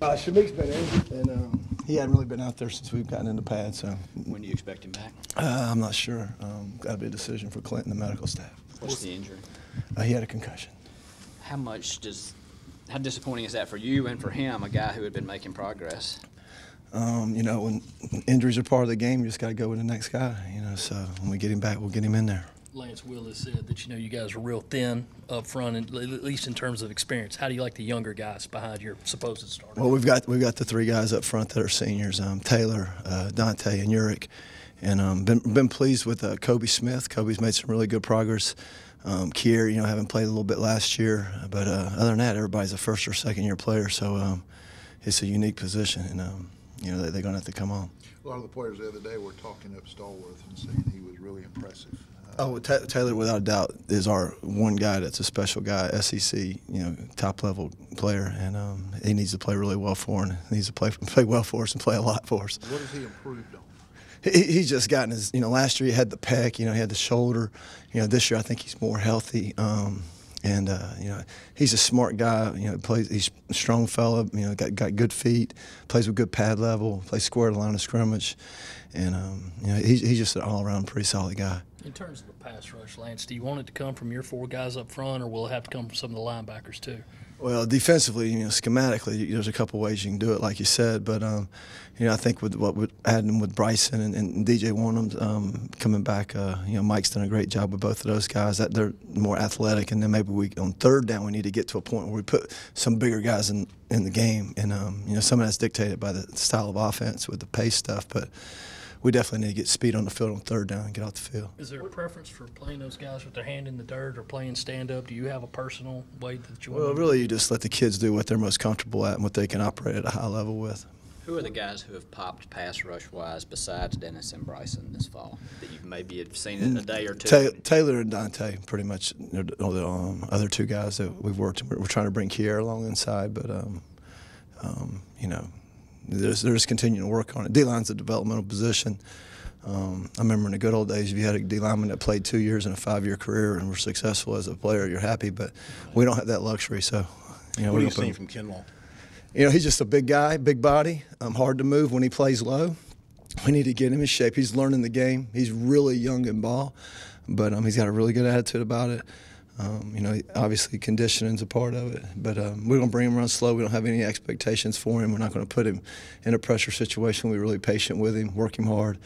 Shamik's been injured, and he hadn't really been out there since we've gotten into pads. So when do you expect him back? I'm not sure. Got to be a decision for Clint and the medical staff. What's the injury? He had a concussion. How disappointing is that for you and for him, a guy who had been making progress? You know, when injuries are part of the game, you just got to go with the next guy. You know, so when we get him back, we'll get him in there. Lance Willis said that, you guys are real thin up front, at least in terms of experience. How do you like the younger guys behind your supposed starter? Well, we've got the three guys up front that are seniors: Taylor, Dante, and Uric. And been pleased with Kobe Smith. Kobe's made some really good progress. Kier, having played a little bit last year, but other than that, everybody's a first or second year player. So it's a unique position, and they're going to have to come on. A lot of the players the other day were talking up Stallworth and saying he was really impressive. Taylor, without a doubt, is our one guy that's a special guy, SEC, top-level player, and he needs to play really well for us. He needs to play well for us and play a lot for us. What has he improved on? He's just gotten his, last year he had the pec, he had the shoulder. This year I think he's more healthy. He's a smart guy. He's a strong fella. Got good feet. Plays with good pad level. Plays square to the line of scrimmage, and he's just an all-around pretty solid guy. In terms of the pass rush, Lance, do you want it to come from your four guys up front, or will it have to come from some of the linebackers too? Well, defensively, schematically, there's a couple ways you can do it, like you said. But I think with what we're adding with Bryson and DJ Warnham coming back, Mike's done a great job with both of those guys. That they're more athletic, and then maybe on third down we need to get to a point where we put some bigger guys in the game, and some of that's dictated by the style of offense with the pace stuff, but. We definitely need to get speed on the field on third down and get off the field. Is there a preference for playing those guys with their hand in the dirt or playing stand-up? Do you have a personal way that you want to? Well, really, you just let the kids do what they're most comfortable at and what they can operate at a high level with. Who are the guys who have popped pass rush-wise besides Dennis and Bryson this fall that you maybe have seen in a day or two? Taylor and Dante, pretty much, are the other two guys that we've worked. We're trying to bring Kier along inside, but they're just continuing to work on it. D-line's a developmental position. I remember in the good old days, if you had a D-lineman that played 2 years in a 5-year career and were successful as a player, you're happy. But we don't have that luxury. So, what are you seeing from Kinlaw? He's just a big guy, big body, hard to move when he plays low. We need to get him in shape. He's learning the game. He's really young in ball, but he's got a really good attitude about it. Obviously conditioning's a part of it, but we're going to bring him around slow. We don't have any expectations for him. We're not going to put him in a pressure situation. We're really patient with him, work him hard,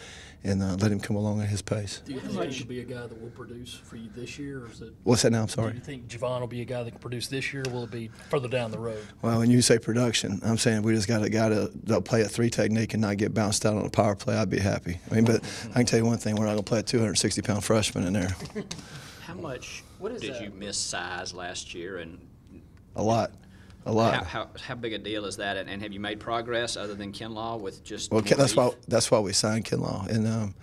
and let him come along at his pace. Do you think he'll be a guy that will produce for you this year? Or is it, what's that now? I'm sorry. Do you think Javon will be a guy that can produce this year, or will it be further down the road? Well, when you say production, I'm saying we just got a guy that'll play a 3 technique and not get bounced out on a power play. I'd be happy. But I can tell you one thing, we're not going to play a 260-pound freshman in there. How much did you miss size last year? And a lot. How big a deal is that? And have you made progress other than Kinlaw with just? Well, that's why we signed Kinlaw. And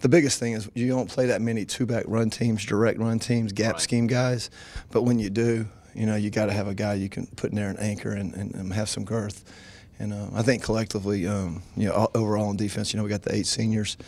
the biggest thing is you don't play that many two-back run teams, direct run teams, gap scheme guys. But when you do, you got to have a guy you can put in there and anchor and have some girth. And I think collectively, overall on defense, we got the 8 seniors.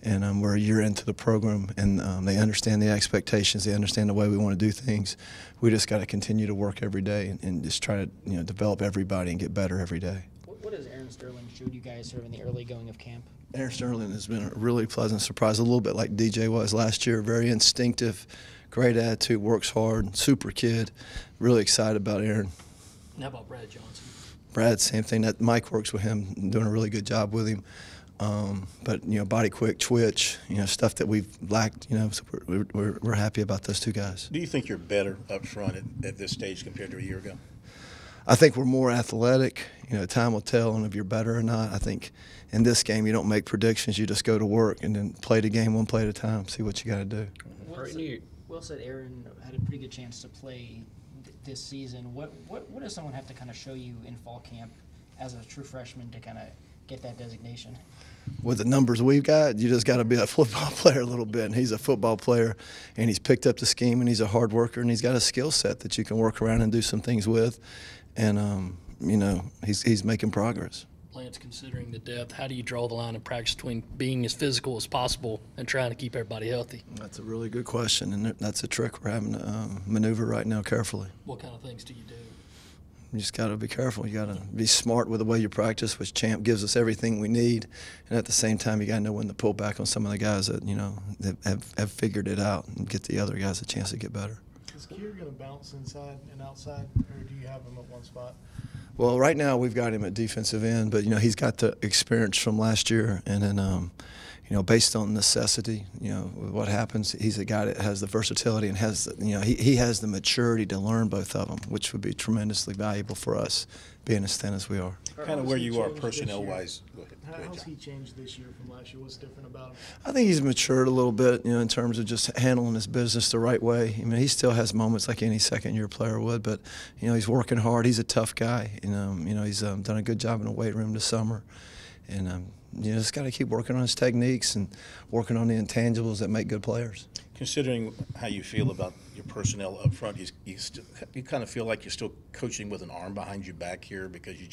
And we're a year into the program, and they understand the expectations. They understand the way we want to do things. We just got to continue to work every day and just try to develop everybody and get better every day. What has Aaron Sterling showed you guys sort of in the early going of camp? Aaron Sterling has been a really pleasant surprise, a little bit like DJ was last year. Very instinctive, great attitude, works hard, super kid. Really excited about Aaron. And how about Brad Johnson? Brad, same thing. That Mike works with him, doing a really good job with him. But body quick, twitch, stuff that we've lacked. So we're happy about those two guys. Do you think you're better up front at this stage compared to a year ago? I think we're more athletic. Time will tell on if you're better or not. I think in this game you don't make predictions. You just go to work and then play the game one play at a time. See what you got to do. Will said Aaron had a pretty good chance to play this season. What does someone have to kind of show you in fall camp as a true freshman to kind of get that designation? With the numbers we've got, you just got to be a football player a little bit. And he's a football player, and he's picked up the scheme, and he's a hard worker, and he's got a skill set that you can work around and do some things with. And he's making progress. Lance, considering the depth, how do you draw the line in practice between being as physical as possible and trying to keep everybody healthy? That's a really good question, and that's a trick we're having to maneuver right now carefully. What kind of things do you do? You just got to be careful. You got to be smart with the way you practice, which Champ gives us everything we need. And at the same time, you got to know when to pull back on some of the guys that, that have figured it out and get the other guys a chance to get better. Is Kier going to bounce inside and outside, or do you have him at one spot? Well, right now we've got him at defensive end, but, he's got the experience from last year. And then, based on necessity, what happens, he's a guy that has the versatility and has, he has the maturity to learn both of them, which would be tremendously valuable for us, being as thin as we are. Kind of where you are personnel-wise. How's he changed this year from last year? What's different about him? I think he's matured a little bit, in terms of just handling his business the right way. I mean, he still has moments like any second-year player would, but, he's working hard. He's a tough guy. He's done a good job in the weight room this summer. And, just got to keep working on his techniques and working on the intangibles that make good players. Considering how you feel about your personnel up front, you kind of feel like you're still coaching with an arm behind your back here because you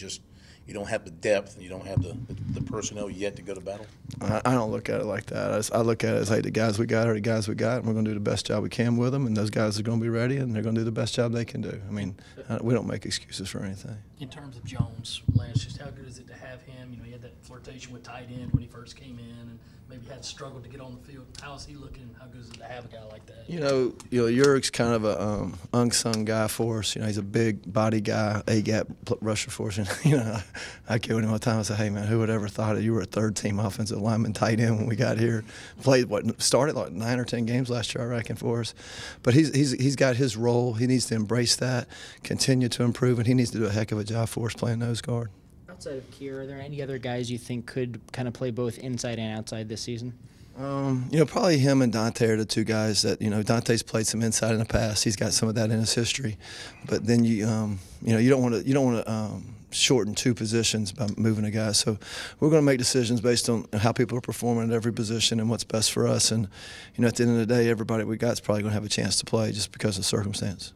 don't have the depth and you don't have the personnel yet to go to battle? I don't look at it like that. I look at it as, hey, the guys we got are the guys we got, and we're going to do the best job we can with them, and those guys are going to be ready, and they're going to do the best job they can do. I mean, we don't make excuses for anything. In terms of Jones, Lance, just how good is it to have him? He had that flirtation with tight end when he first came in, and maybe had struggled to get on the field. How is he looking? How good is it to have a guy like that? Yurik's kind of a unsung guy for us. He's a big body guy, A-gap rusher for us. And, I kid with him all the time. I say, hey, man, who would ever thought you were a third-team offensive lineman tight end when we got here? Started like 9 or 10 games last year, I reckon, for us. But he's got his role. He needs to embrace that, continue to improve, and he needs to do a heck of a job for us playing nose guard. Outside of Kier, are there any other guys you think could kind of play both inside and outside this season? Probably him and Dante are the two guys that, Dante's played some inside in the past. He's got some of that in his history. But then you don't want to shorten two positions by moving a guy. So we're going to make decisions based on how people are performing at every position and what's best for us. And, at the end of the day, everybody we got is probably going to have a chance to play just because of circumstance.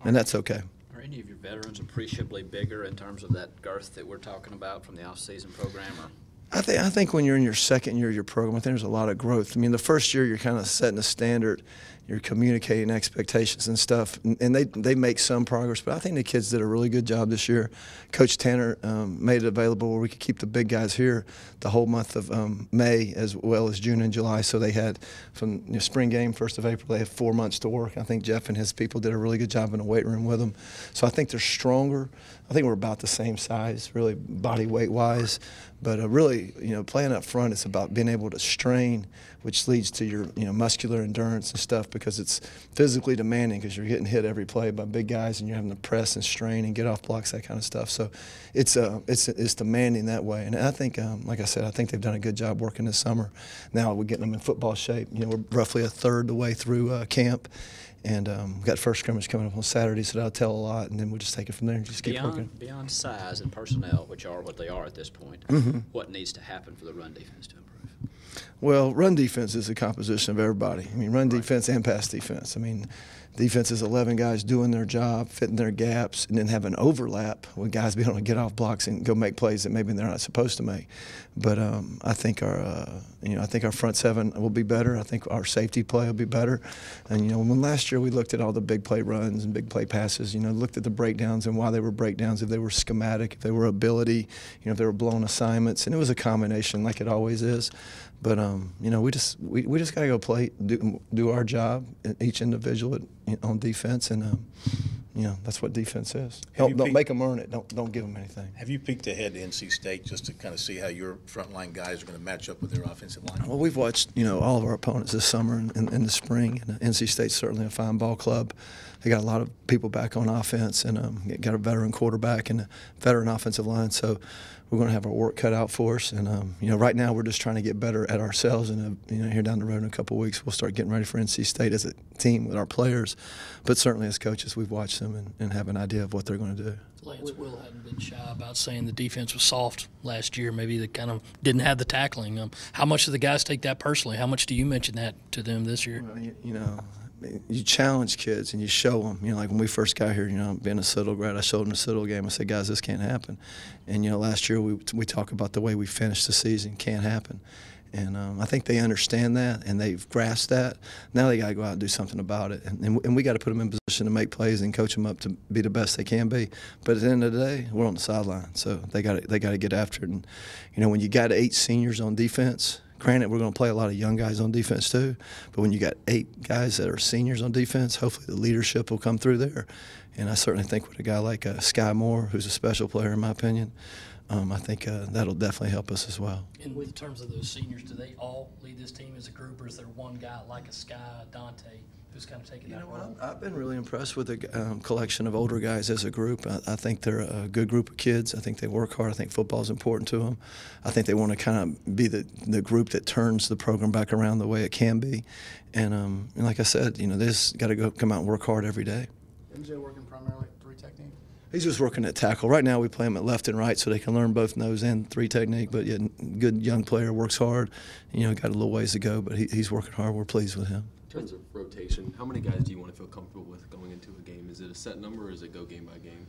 And that's okay. Are any of your veterans appreciably bigger in terms of that girth that we're talking about from the off-season program? Or? I think when you're in your second year of your program, I think there's a lot of growth. I mean, the first year you're kind of setting a standard, you're communicating expectations and stuff, and they make some progress. But I think the kids did a really good job this year. Coach Tanner made it available where we could keep the big guys here the whole month of May as well as June and July. So they had from spring game, 1st of April, they have 4 months to work. I think Jeff and his people did a really good job in the weight room with them. So I think they're stronger. I think we're about the same size, really body weight wise. But really, playing up front, it's about being able to strain, which leads to your muscular endurance and stuff, because it's physically demanding because you're getting hit every play by big guys and you're having to press and strain and get off blocks, that kind of stuff. So it's demanding that way. And I think, like I said, I think they've done a good job working this summer. Now we're getting them in football shape. We're roughly a third the way through camp. And we've got first scrimmage coming up on Saturday, so that'll tell a lot, and then we'll just take it from there and just keep working. Beyond size and personnel, which are what they are at this point, what needs to happen for the run defense to improve? Well, run defense is a composition of everybody. I mean, run defense and pass defense. I mean, defense is 11 guys doing their job, fitting their gaps, and then have an overlap with guys being able to get off blocks and go make plays that maybe they're not supposed to make. But I think our front seven will be better. I think our safety play will be better. And when last year we looked at all the big play runs and big play passes, looked at the breakdowns and why they were breakdowns, if they were schematic, if they were ability, if they were blown assignments, and it was a combination like it always is. But we just got to go play, do our job, each individual on defense, and that's what defense is. Don't make them earn it. Don't give them anything. Have you peeked ahead to NC State just to kind of see how your frontline guys are going to match up with their offensive line? Well, we've watched all of our opponents this summer and in the spring. And NC State's certainly a fine ball club. They got a lot of people back on offense, and got a veteran quarterback and a veteran offensive line. So we're going to have our work cut out for us. And right now we're just trying to get better at ourselves. And here down the road in a couple of weeks, we'll start getting ready for NC State as a team with our players. But certainly as coaches, we've watched them and have an idea of what they're going to do. Lance Will hadn't been shy about saying the defense was soft last year. Maybe they kind of didn't have the tackling. How much do the guys take that personally? How much do you mention that to them this year? Well, you challenge kids and you show them. Like when we first got here, being a Citadel grad, I showed them the Citadel game. I said, guys, this can't happen. And last year we talk about the way we finished the season. Can't happen. And I think they understand that, and they've grasped that. Now they got to go out and do something about it. And we got to put them in position to make plays and coach them up to be the best they can be. But at the end of the day, we're on the sideline, so they got to get after it. And when you got 8 seniors on defense, granted we're going to play a lot of young guys on defense too, but when you got 8 guys that are seniors on defense, hopefully the leadership will come through there. And I certainly think with a guy like Sky Moore, who's a special player in my opinion, I think that'll definitely help us as well. In terms of those seniors, do they all lead this team as a group, or is there one guy like a Sky, Dante, who's kind of taking that role? I've been really impressed with the collection of older guys as a group. I think they're a good group of kids. I think they work hard. I think football is important to them. I think they want to kind of be the group that turns the program back around the way it can be. And like I said, they just got to come out and work hard every day. MJ working primarily 3 technique? He's just working at tackle. Right now we play him at left and right so they can learn both nose and 3 technique, but yeah, good young player, works hard. Got a little ways to go, but he's working hard. We're pleased with him. In terms of rotation, how many guys do you want to feel comfortable with going into a game? Is it a set number or is it go game by game?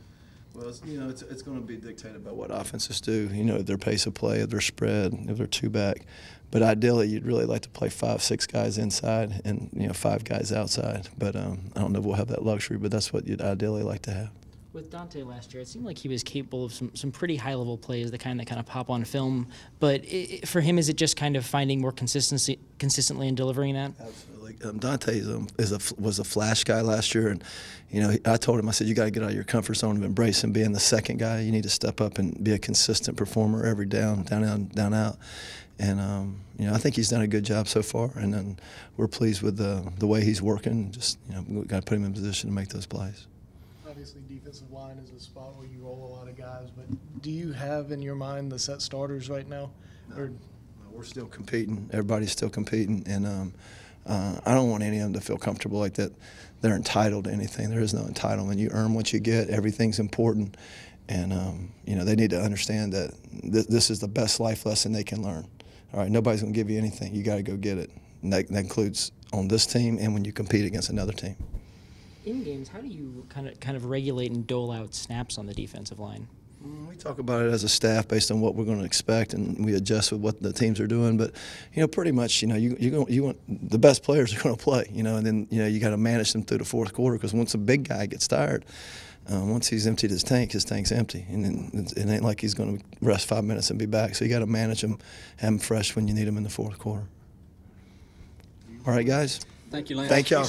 Well, it's going to be dictated by what offenses do, their pace of play, their spread, if they're 2-back. But ideally, you'd really like to play 5, 6 guys inside and 5 guys outside. But I don't know if we'll have that luxury, but that's what you'd ideally like to have. With Dante last year, it seemed like he was capable of some pretty high-level plays, the kind that kind of pop on film. But for him, is it just kind of finding more consistently and delivering that? Absolutely. Dante was a flash guy last year, and I told him, I said, you got to get out of your comfort zone and embrace him being the second guy. You need to step up and be a consistent performer every down out. And I think he's done a good job so far, and then we're pleased with the way he's working. Just we got to put him in position to make those plays. Obviously, defensive line is a spot where you roll a lot of guys, but do you have in your mind the set starters right now? No. No, we're still competing. Everybody's still competing, and I don't want any of them to feel comfortable like that they're entitled to anything. There is no entitlement. You earn what you get. Everything's important, and they need to understand that this is the best life lesson they can learn. All right, nobody's going to give you anything. You got to go get it. And that includes on this team and when you compete against another team. In games, how do you kind of regulate and dole out snaps on the defensive line? We talk about it as a staff based on what we're going to expect, and we adjust with what the teams are doing. But pretty much, you want the best players are going to play, and then you got to manage them through the fourth quarter, because once a big guy gets tired, once he's emptied his tank's empty, and then it ain't like he's going to rest 5 minutes and be back. So you got to manage him, have him fresh when you need him in the fourth quarter. All right, guys. Thank you, Lance. Thank y'all.